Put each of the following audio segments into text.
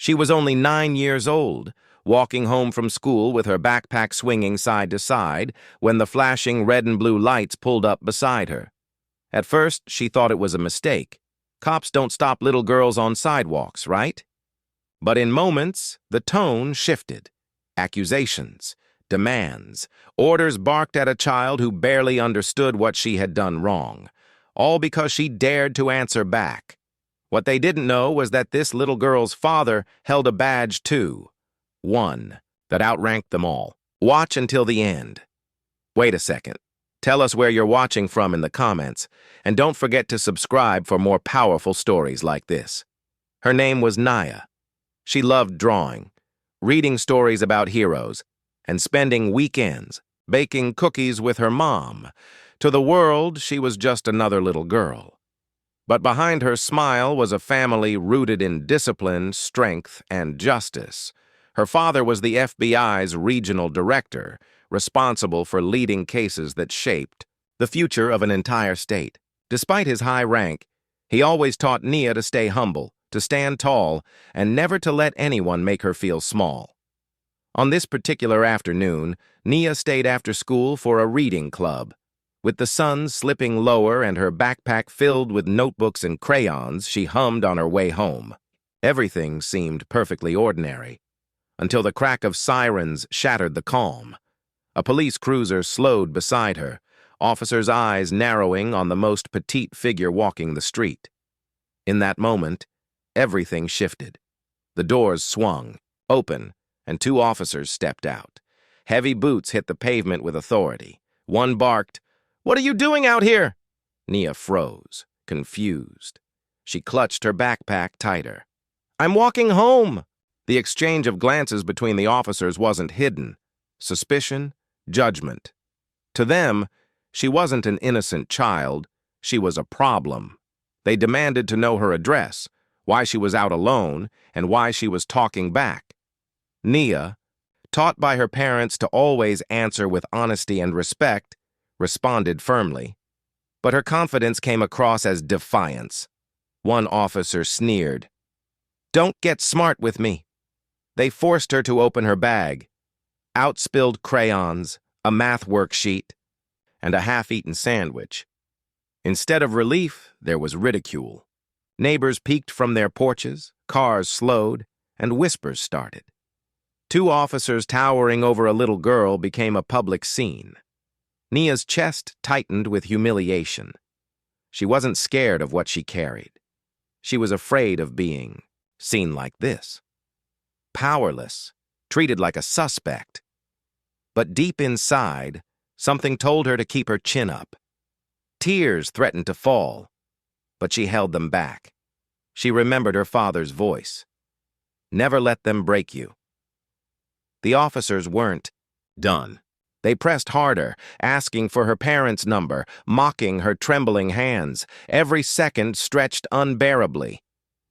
She was only 9 years old, walking home from school with her backpack swinging side to side when the flashing red and blue lights pulled up beside her. At first, she thought it was a mistake. Cops don't stop little girls on sidewalks, right? But in moments, the tone shifted. Accusations, demands, orders barked at a child who barely understood what she had done wrong, all because she dared to answer back. What they didn't know was that this little girl's father held a badge too. One that outranked them all. Watch until the end. Wait a second. Tell us where you're watching from in the comments, and don't forget to subscribe for more powerful stories like this. Her name was Naya. She loved drawing, reading stories about heroes, and spending weekends baking cookies with her mom. To the world, she was just another little girl. But behind her smile was a family rooted in discipline, strength, and justice. Her father was the FBI's regional director, responsible for leading cases that shaped the future of an entire state. Despite his high rank, he always taught Nia to stay humble, to stand tall, and never to let anyone make her feel small. On this particular afternoon, Nia stayed after school for a reading club. With the sun slipping lower and her backpack filled with notebooks and crayons, she hummed on her way home. Everything seemed perfectly ordinary, until the crack of sirens shattered the calm. A police cruiser slowed beside her, officers' eyes narrowing on the most petite figure walking the street. In that moment, everything shifted. The doors swung open, and 2 officers stepped out. Heavy boots hit the pavement with authority. One barked, "What are you doing out here?" Nia froze, confused. She clutched her backpack tighter. "I'm walking home." The exchange of glances between the officers wasn't hidden. Suspicion, judgment. To them, she wasn't an innocent child. She was a problem. They demanded to know her address, why she was out alone, and why she was talking back. Nia, taught by her parents to always answer with honesty and respect, responded firmly. But her confidence came across as defiance. One officer sneered, "Don't get smart with me." They forced her to open her bag. Out spilled crayons, a math worksheet, and a half-eaten sandwich. Instead of relief, there was ridicule. Neighbors peeked from their porches, cars slowed, and whispers started. 2 officers towering over a little girl became a public scene. Nia's chest tightened with humiliation. She wasn't scared of what she carried. She was afraid of being seen like this. Powerless, treated like a suspect. But deep inside, something told her to keep her chin up. Tears threatened to fall, but she held them back. She remembered her father's voice. "Never let them break you." The officers weren't done. They pressed harder, asking for her parents' number, mocking her trembling hands. Every second stretched unbearably.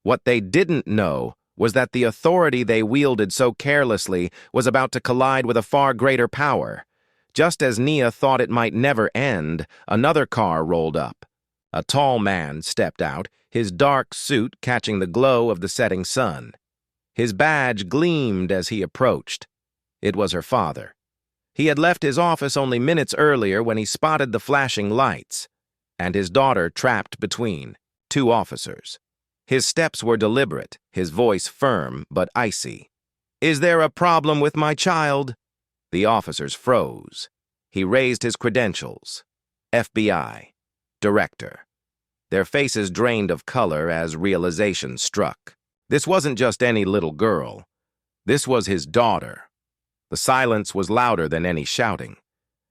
What they didn't know was that the authority they wielded so carelessly was about to collide with a far greater power. Just as Nia thought it might never end, another car rolled up. A tall man stepped out, his dark suit catching the glow of the setting sun. His badge gleamed as he approached. It was her father. He had left his office only minutes earlier when he spotted the flashing lights, and his daughter trapped between 2 officers. His steps were deliberate, his voice firm but icy. "Is there a problem with my child?" The officers froze. He raised his credentials. FBI. Director. Their faces drained of color as realization struck. This wasn't just any little girl. This was his daughter. The silence was louder than any shouting.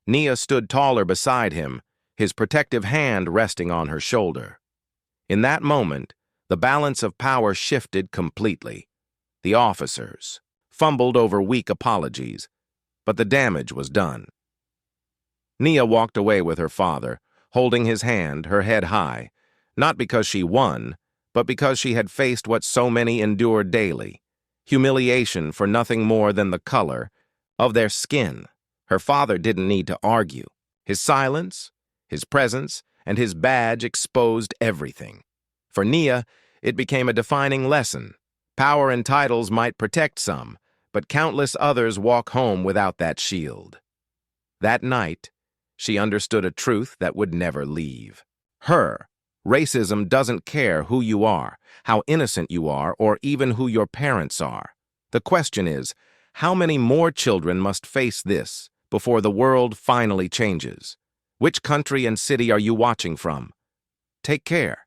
Nia stood taller beside him, his protective hand resting on her shoulder. In that moment, the balance of power shifted completely. The officers fumbled over weak apologies, but the damage was done. Nia walked away with her father, holding his hand, her head high, not because she won, but because she had faced what so many endure daily, humiliation for nothing more than the color of their skin. Her father didn't need to argue. His silence, his presence, and his badge exposed everything. For Nia, it became a defining lesson. Power and titles might protect some, but countless others walk home without that shield. That night, she understood a truth that would never leave. Racism doesn't care who you are, how innocent you are, or even who your parents are. The question is, how many more children must face this before the world finally changes? Which country and city are you watching from? Take care.